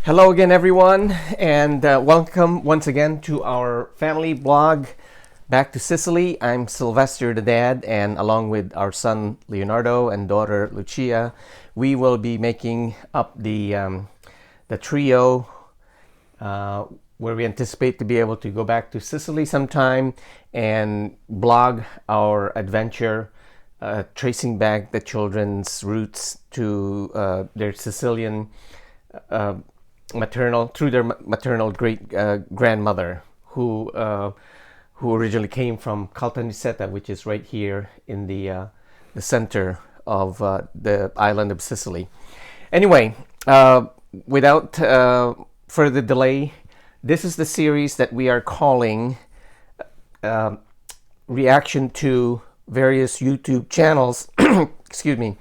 Hello again, everyone, and welcome once again to our family blog, Back to Sicily. I'm Sylvester, the dad, and along with our son Leonardo and daughter Lucia, we will be making up the trio where we anticipate to be able to go back to Sicily sometime and blog our adventure, tracing back the children's roots to their Sicilian through their maternal great grandmother, who originally came from Caltanissetta, which is right here in the center of the island of Sicily. Anyway, without further delay, this is the series that we are calling reaction to various YouTube channels excuse me,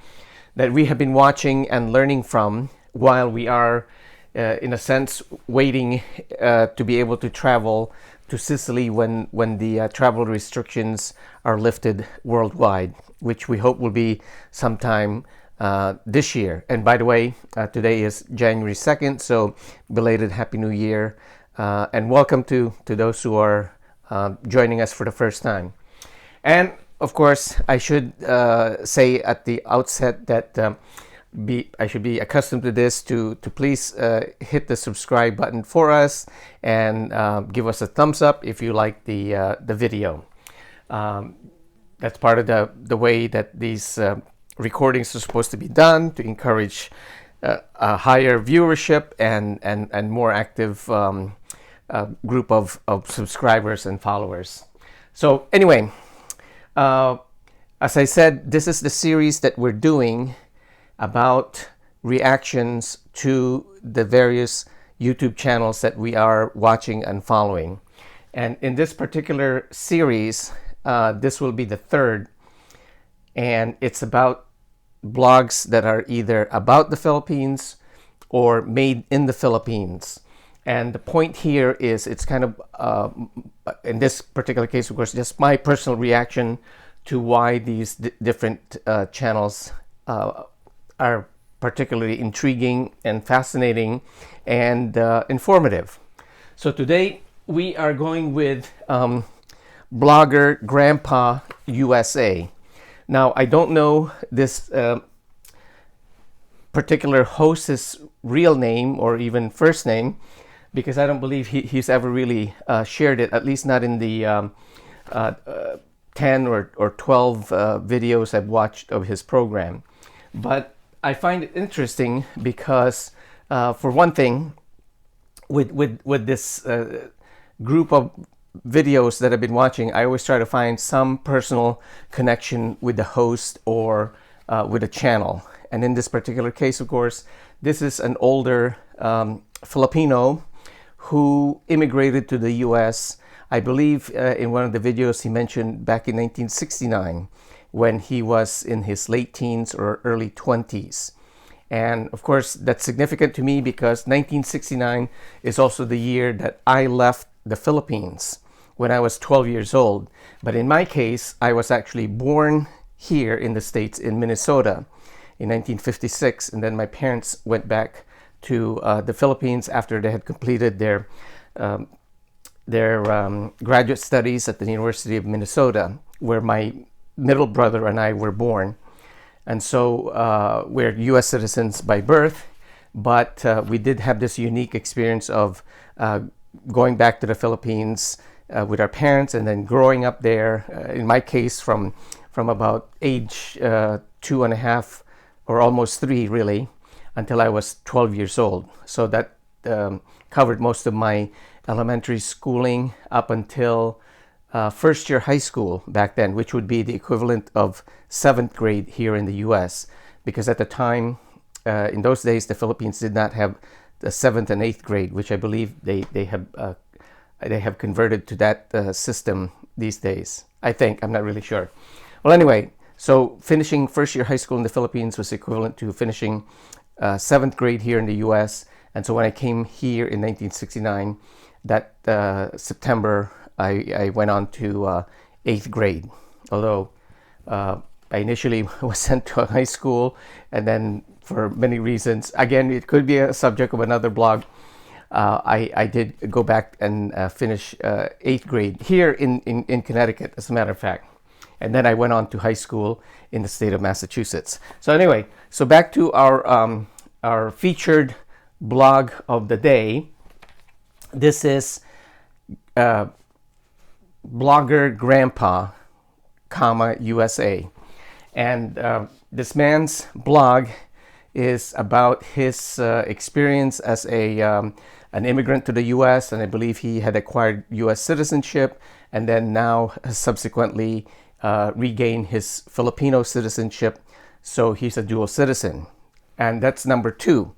that we have been watching and learning from while we are in a sense waiting to be able to travel to Sicily when the travel restrictions are lifted worldwide, which we hope will be sometime this year. And by the way, today is January 2nd, so belated Happy New Year, and welcome to those who are joining us for the first time. And of course, I should say at the outset that I should be accustomed to this, to please hit the subscribe button for us and give us a thumbs up if you like the video. That's part of the way that these recordings are supposed to be done, to encourage a higher viewership and more active group of subscribers and followers. So anyway, as I said, this is the series that we're doing about reactions to the various YouTube channels that we are watching and following. And in this particular series, this will be the third, and it's about blogs that are either about the Philippines or made in the Philippines. And the point here is it's kind of, in this particular case, of course, just my personal reaction to why these different channels are particularly intriguing and fascinating and informative. So today we are going with blogger Granpa USA. Now, I don't know this particular host's real name or even first name, because I don't believe he's ever really shared it, at least not in the 10 or 12 videos I've watched of his program. But I find it interesting because, for one thing, with this group of videos that I've been watching, I always try to find some personal connection with the host or with a channel. And in this particular case, of course, this is an older Filipino who immigrated to the U.S. I believe in one of the videos he mentioned back in 1969, when he was in his late teens or early 20s. And of course, that's significant to me because 1969 is also the year that I left the Philippines when I was 12 years old. But in my case, I was actually born here in the States in Minnesota in 1956, and then my parents went back to the Philippines after they had completed their graduate studies at the University of Minnesota, where my middle brother and I were born. And so we're U.S. citizens by birth, but we did have this unique experience of going back to the Philippines with our parents and then growing up there, in my case from about age 2.5 or almost 3 really, until I was 12 years old. So that covered most of my elementary schooling up until first year high school back then, which would be the equivalent of 7th grade here in the U.S. Because at the time, in those days, the Philippines did not have the 7th and 8th grade, which I believe they have converted to that system these days. I think, I'm not really sure. Well, anyway, so finishing first year high school in the Philippines was equivalent to finishing 7th grade here in the U.S. And so when I came here in 1969, that September, I went on to 8th grade. Although I initially was sent to a high school, and then for many reasons. Again, it could be a subject of another blog. I did go back and finish 8th grade here in Connecticut, as a matter of fact. And then I went on to high school in the state of Massachusetts. So anyway, so back to our featured blog of the day. This is blogger Granpa, USA. And this man's blog is about his experience as an immigrant to the U.S., and I believe he had acquired U.S. citizenship, and then now has subsequently regained his Filipino citizenship, so he's a dual citizen. And that's number 2.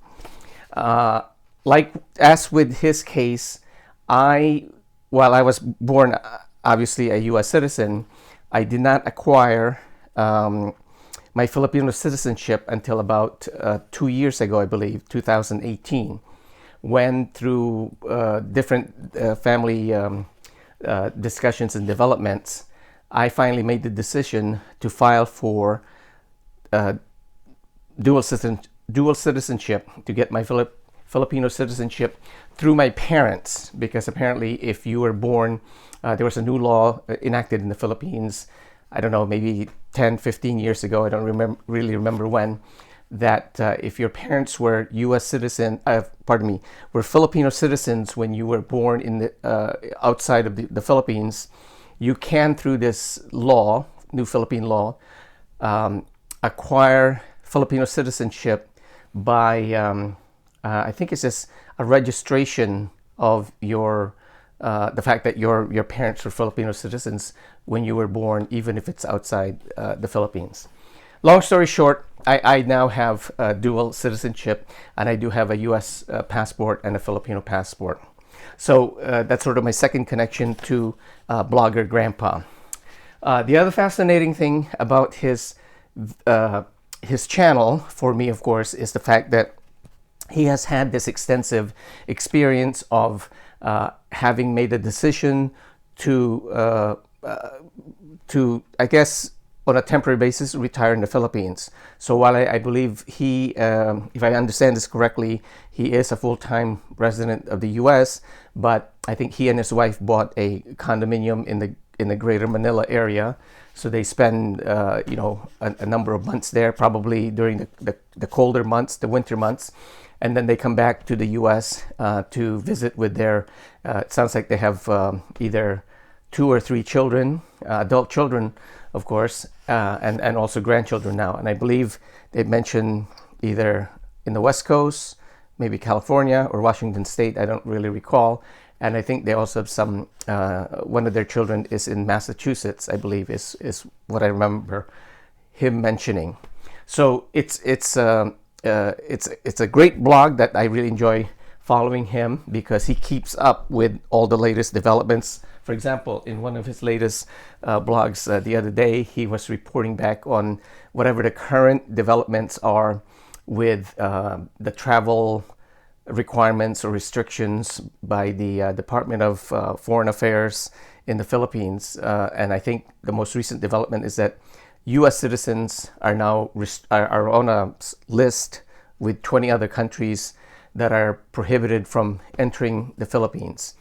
Like as with his case, while I was born obviously a U.S. citizen, I did not acquire my Filipino citizenship until about 2 years ago, I believe, 2018, when through different family discussions and developments, I finally made the decision to file for dual citizenship, to get my Filipino citizenship through my parents, because apparently if you were born, there was a new law enacted in the Philippines, I don't know, maybe 10, 15 years ago, I don't really remember when, that if your parents were were Filipino citizens when you were born in the outside of the Philippines, you can, through this law, new Philippine law, acquire Filipino citizenship by, I think it's just a registration of the fact that your parents were Filipino citizens when you were born, even if it's outside the Philippines. Long story short, I now have dual citizenship, and I do have a U.S. passport and a Filipino passport. So that's sort of my second connection to blogger Granpa. The other fascinating thing about his channel, for me, of course, is the fact that he has had this extensive experience of having made a decision to, I guess, on a temporary basis, retire in the Philippines. So while I believe he, if I understand this correctly, he is a full-time resident of the U.S., but I think he and his wife bought a condominium in the greater Manila area. So they spend, a number of months there, probably during the colder months, the winter months. And then they come back to the U.S. To visit with their, it sounds like they have either 2 or 3 children, adult children, of course, and also grandchildren now. And I believe they mentioned either in the West Coast, maybe California or Washington State, I don't really recall. And I think they also have some, one of their children is in Massachusetts, I believe, is what I remember him mentioning. So it's a great blog that I really enjoy following him, because he keeps up with all the latest developments. For example, in one of his latest blogs the other day, he was reporting back on whatever the current developments are with the travel requirements or restrictions by the Department of Foreign Affairs in the Philippines. And I think the most recent development is that U.S. citizens are now are on a list with 20 other countries that are prohibited from entering the Philippines.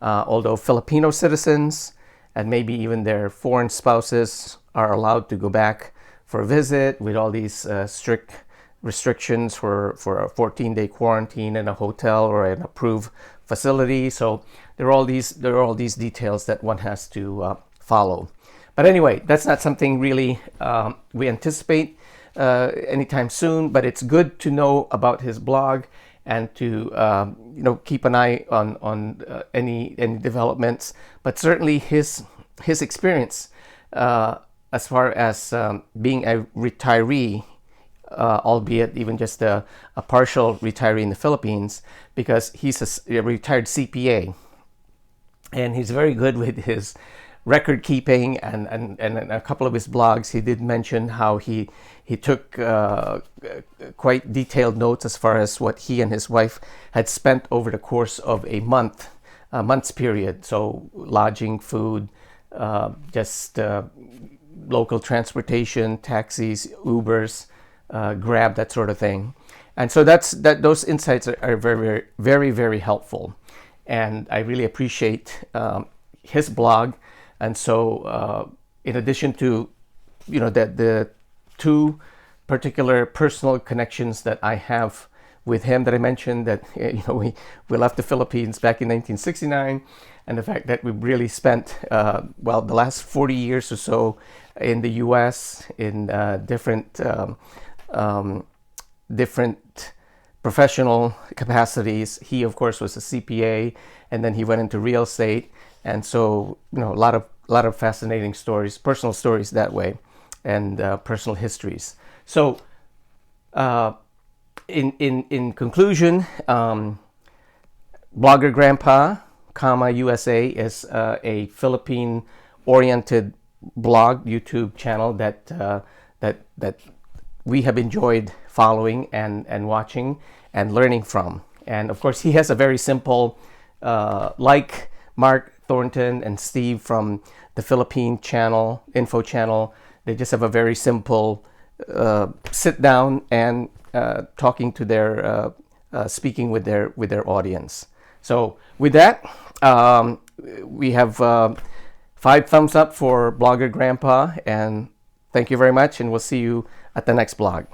Although Filipino citizens and maybe even their foreign spouses are allowed to go back for a visit with all these strict restrictions for a 14-day quarantine in a hotel or an approved facility. So there are all these details that one has to follow. But anyway, that's not something really we anticipate anytime soon. But it's good to know about his blog and to keep an eye on any developments. But certainly his experience as far as being a retiree, albeit even just a partial retiree in the Philippines, because he's a retired CPA, and he's very good with his record keeping, and in a couple of his blogs he did mention how he took quite detailed notes as far as what he and his wife had spent over the course of a month's period. So lodging, food, just local transportation, taxis, Ubers, grab that sort of thing. And so those insights are very, very, very, very helpful. And I really appreciate his blog. And so in addition to, the two particular personal connections that I have with him that I mentioned, that we left the Philippines back in 1969, and the fact that we really spent the last 40 years or so in the U.S. in different professional capacities. He, of course, was a CPA, and then he went into real estate, and so a lot of fascinating stories, personal stories that way, and personal histories. So, in conclusion, Blogger Granpa, USA is a Philippine-oriented blog YouTube channel that we have enjoyed following and watching and learning from. And of course, he has a very simple, like Mark Thornton and Steve from the Philippine channel, info channel. They just have a very simple sit down and talking to their speaking with their audience. So with that, we have 5 thumbs up for Blogger Granpa, and thank you very much, and we'll see you at the next blog.